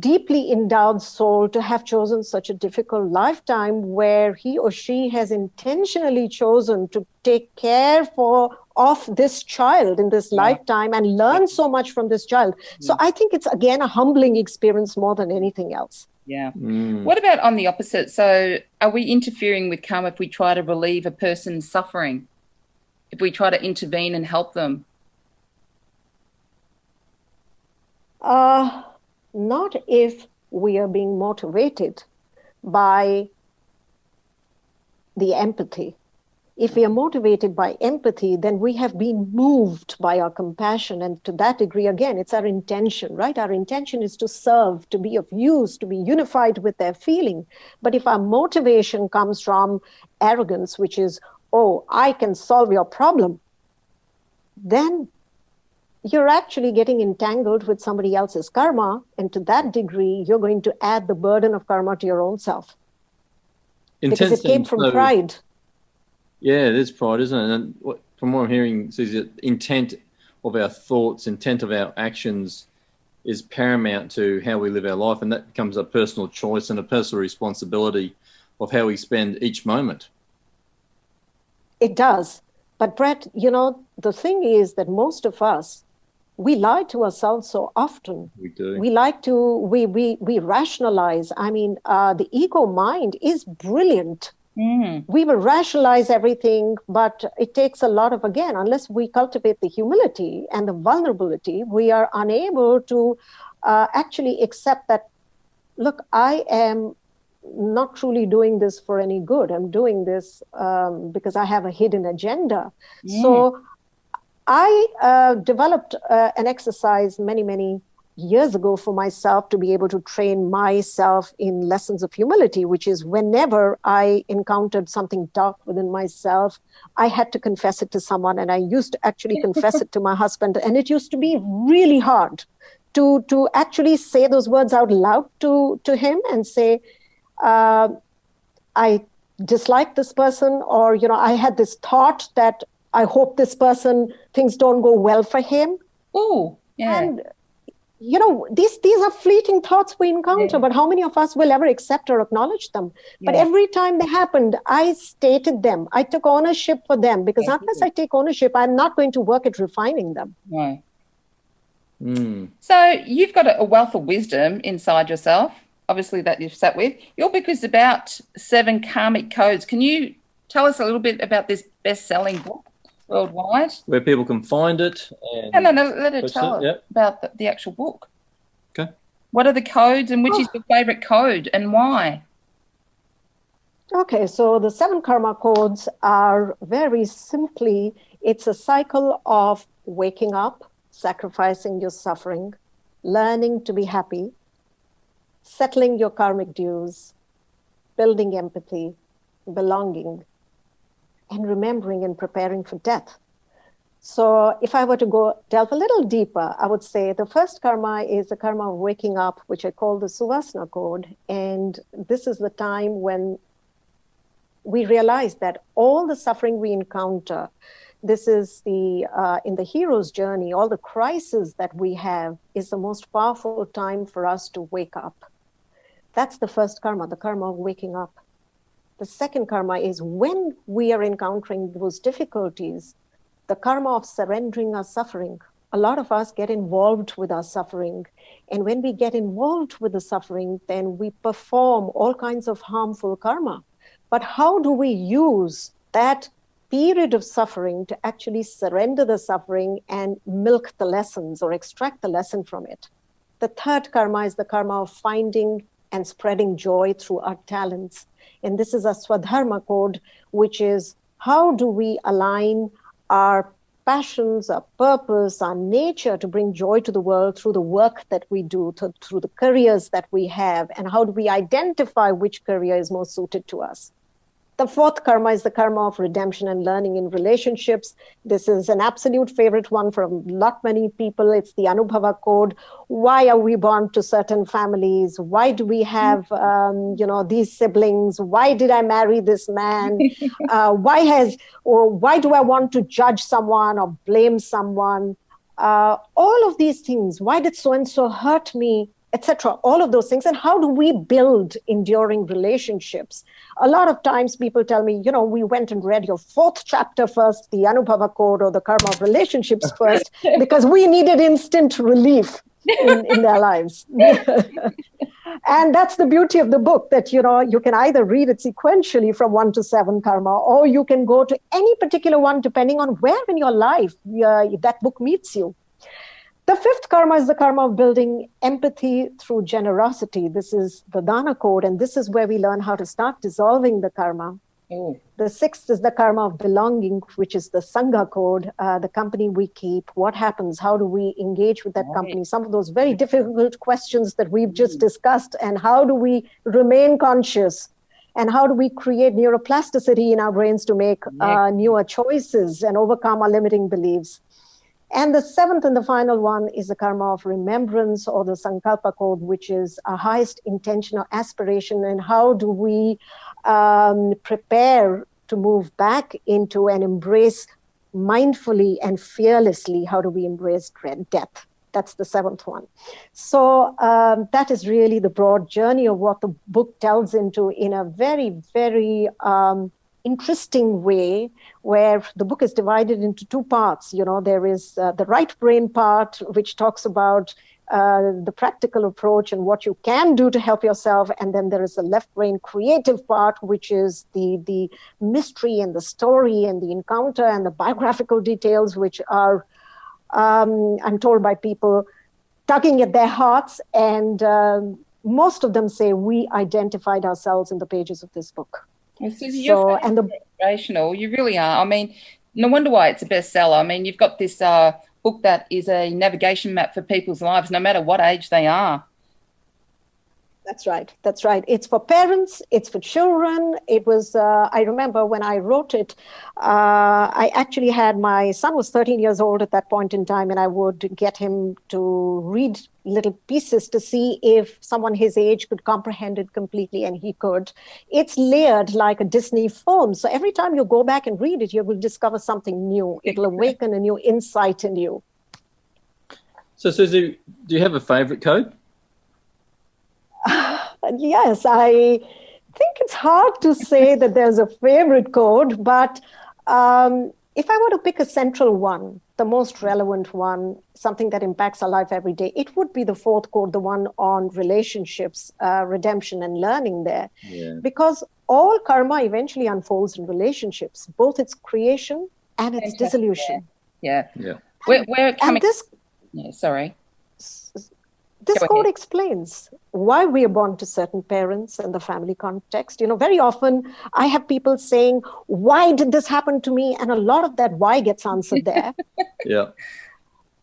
deeply endowed soul to have chosen such a difficult lifetime where he or she has intentionally chosen to take care of this child in this lifetime and learn so much from this child. So I think it's, again, a humbling experience more than anything else. Yeah. What about on the opposite? So are we interfering with karma if we try to relieve a person's suffering? If we try to intervene and help them? Not if we are being motivated by the empathy. If we are motivated by empathy, then we have been moved by our compassion. And to that degree, again, it's our intention, right? Our intention is to serve, to be of use, to be unified with their feeling. But if our motivation comes from arrogance, which is, oh, I can solve your problem, then you're actually getting entangled with somebody else's karma. And to that degree, you're going to add the burden of karma to your own self. Because it came from pride. Yeah, there's pride, isn't it? And from what I'm hearing, Suzy, the intent of our thoughts, intent of our actions is paramount to how we live our life. And that becomes a personal choice and a personal responsibility of how we spend each moment. It does. But Brett, the thing is that most of us, we lie to ourselves so often. We do. We like to, we rationalize. I mean, the ego mind is brilliant. We will rationalize everything, but it takes a lot of, again, unless we cultivate the humility and the vulnerability, we are unable to actually accept that, look, I am not truly doing this for any good. I'm doing this because I have a hidden agenda. So I developed an exercise many years ago for myself to be able to train myself in lessons of humility, which is whenever I encountered something dark within myself, I had to confess it to someone. And I used to actually confess it to my husband. And it used to be really hard to actually say those words out loud to him and say, I dislike this person, or, I had this thought that I hope this person, things don't go well for him. Oh, yeah. And, these are fleeting thoughts we encounter, but how many of us will ever accept or acknowledge them? But every time they happened, I stated them. I took ownership for them, because unless I take ownership, I'm not going to work at refining them. No. So you've got a wealth of wisdom inside yourself, obviously, that you've sat with. Your book is about 7 karmic codes. Can you tell us a little bit about this best-selling book worldwide? Where people can find it. No, let her tell us about the actual book. Okay. What are the codes, and which is your favourite code and why? Okay, so the 7 karma codes are very simply, it's a cycle of waking up, sacrificing your suffering, learning to be happy, settling your karmic dues, building empathy, belonging, and remembering and preparing for death. So if I were to delve a little deeper, I would say the first karma is the karma of waking up, which I call the Suvasana code. And this is the time when we realize that all the suffering we encounter, this is in the hero's journey, all the crises that we have is the most powerful time for us to wake up. That's the first karma, the karma of waking up. The second karma is when we are encountering those difficulties, the karma of surrendering our suffering. A lot of us get involved with our suffering. And when we get involved with the suffering, then we perform all kinds of harmful karma. But how do we use that period of suffering to actually surrender the suffering and milk the lessons or extract the lesson from it? The third karma is the karma of finding and spreading joy through our talents. And this is a Swadharma code, which is how do we align our passions, our purpose, our nature to bring joy to the world through the work that we do, through the careers that we have, and how do we identify which career is most suited to us. The fourth karma is the karma of redemption and learning in relationships. This is an absolute favorite one for a lot many people. It's the Anubhava code. Why are we born to certain families? Why do we have, these siblings? Why did I marry this man? Why do I want to judge someone or blame someone? All of these things. Why did so-and-so hurt me? Etc. All of those things. And how do we build enduring relationships? A lot of times people tell me, we went and read your fourth chapter first, the Anubhava Code or the Karma of Relationships first, because we needed instant relief in their lives. And that's the beauty of the book, that, you can either read it sequentially from 1 to 7 karma, or you can go to any particular one depending on where in your life that book meets you. The fifth karma is the karma of building empathy through generosity. This is the Dana code, and this is where we learn how to start dissolving the karma. Oh. The sixth is the karma of belonging, which is the Sangha code, the company we keep. What happens? How do we engage with that company? Some of those very difficult questions that we've just discussed, and how do we remain conscious? And how do we create neuroplasticity in our brains to make newer choices and overcome our limiting beliefs? And the seventh and the final one is the karma of remembrance, or the Sankalpa code, which is our highest intention or aspiration. And how do we prepare to move back into and embrace mindfully and fearlessly? How do we embrace death? That's the seventh one. So that is really the broad journey of what the book delves into in a very, very interesting way, where the book is divided into 2 parts. There is the right brain part, which talks about the practical approach and what you can do to help yourself. And then there is the left brain creative part, which is the mystery and the story and the encounter and the biographical details, which are, I'm told by people, tugging at their hearts. And most of them say we identified ourselves in the pages of this book. Well, Suzy, you're inspirational. You really are. I mean, no wonder why it's a bestseller. I mean, you've got this book that is a navigation map for people's lives, no matter what age they are. That's right. That's right. It's for parents. It's for children. It was, I remember when I wrote it, I actually had, my son was 13 years old at that point in time, and I would get him to read little pieces to see if someone his age could comprehend it completely, and he could. It's layered like a Disney film. So every time you go back and read it, you will discover something new. It'll awaken a new insight in you. So, Suzy, do you have a favorite code? Yes, I think it's hard to say that there's a favorite code, but if I were to pick a central one, the most relevant one, something that impacts our life every day, it would be the fourth code, the one on relationships, redemption and learning there. Yeah. Because all karma eventually unfolds in relationships, both its creation and its dissolution. Yeah. This code explains why we are born to certain parents and the family context. Very often I have people saying, why did this happen to me? And a lot of that why gets answered there. Yeah.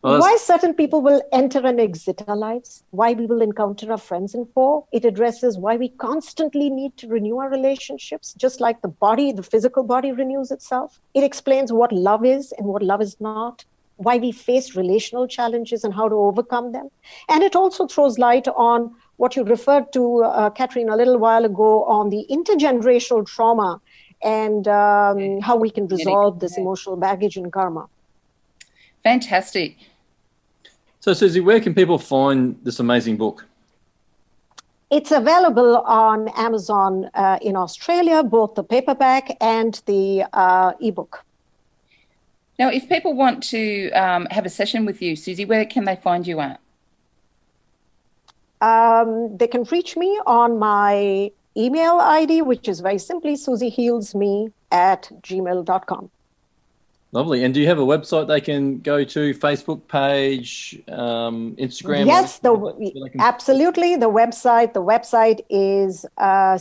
Well, why certain people will enter and exit our lives, why we will encounter our friends and foe. It addresses why we constantly need to renew our relationships, just like the body, the physical body renews itself. It explains what love is and what love is not, why we face relational challenges and how to overcome them. And it also throws light on what you referred to, Caterina, a little while ago, on the intergenerational trauma and how we can resolve this emotional baggage and karma. Fantastic. So, Suzy, where can people find this amazing book? It's available on Amazon in Australia, both the paperback and the ebook. Now, if people want to have a session with you, Suzy, where can they find you at? They can reach me on my email ID, which is very simply suzyhealsme@gmail.com. Lovely. And do you have a website they can go to, Facebook page, Instagram? Yes, absolutely. The website is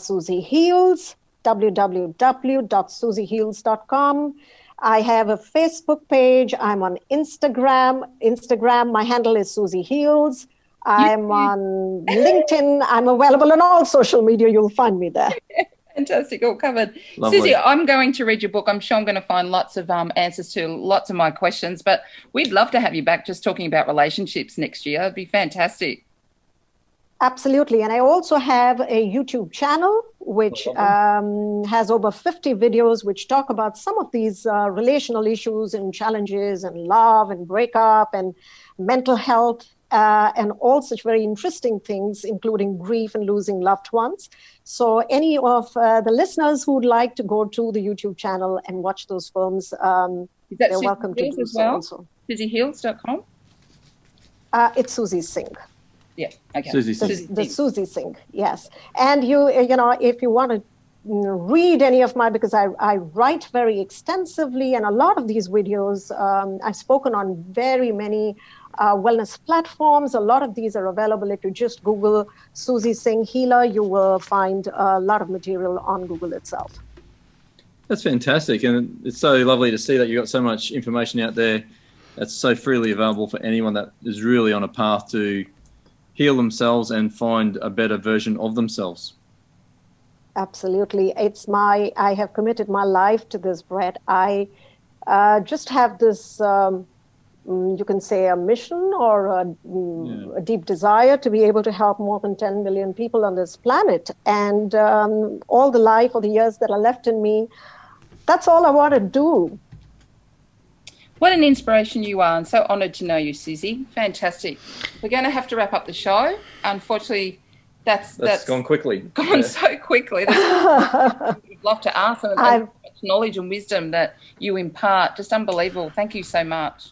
Suzy Heals, www.suzyheals.com. I have a Facebook page. I'm on Instagram. My handle is Suzy Heals. I'm on LinkedIn. I'm available on all social media. You'll find me there. Fantastic, all covered. Lovely. Suzy, I'm going to read your book. I'm sure I'm going to find lots of answers to lots of my questions, but we'd love to have you back just talking about relationships next year. It'd be fantastic. Absolutely. And I also have a YouTube channel, which has over 50 videos, which talk about some of these relational issues and challenges and love and breakup and mental health. And all such very interesting things, including grief and losing loved ones. So any of the listeners who would like to go to the YouTube channel and watch those films, they're welcome to do so also. SuzyHeals.com? It's Suzy Singh. Yeah, okay. Suzy Singh. The Suzy Singh, yes. And you know, if you want to read any of because I write very extensively, and a lot of these videos, I've spoken on very many wellness platforms. A lot of these are available. If you just Google Suzy Singh Healer, you will find a lot of material on Google itself. That's fantastic. And it's so lovely to see that you've got so much information out there that's so freely available for anyone that is really on a path to heal themselves and find a better version of themselves. Absolutely. I have committed my life to this, Brett. I just have this, you can say a mission or a deep desire to be able to help more than 10 million people on this planet. And all the life or the years that are left in me, that's all I want to do. What an inspiration you are, and so honoured to know you, Suzy. Fantastic. We're going to have to wrap up the show. Unfortunately, that's gone quickly. So quickly. I'd love to ask them. Much knowledge and wisdom that you impart. Just unbelievable. Thank you so much.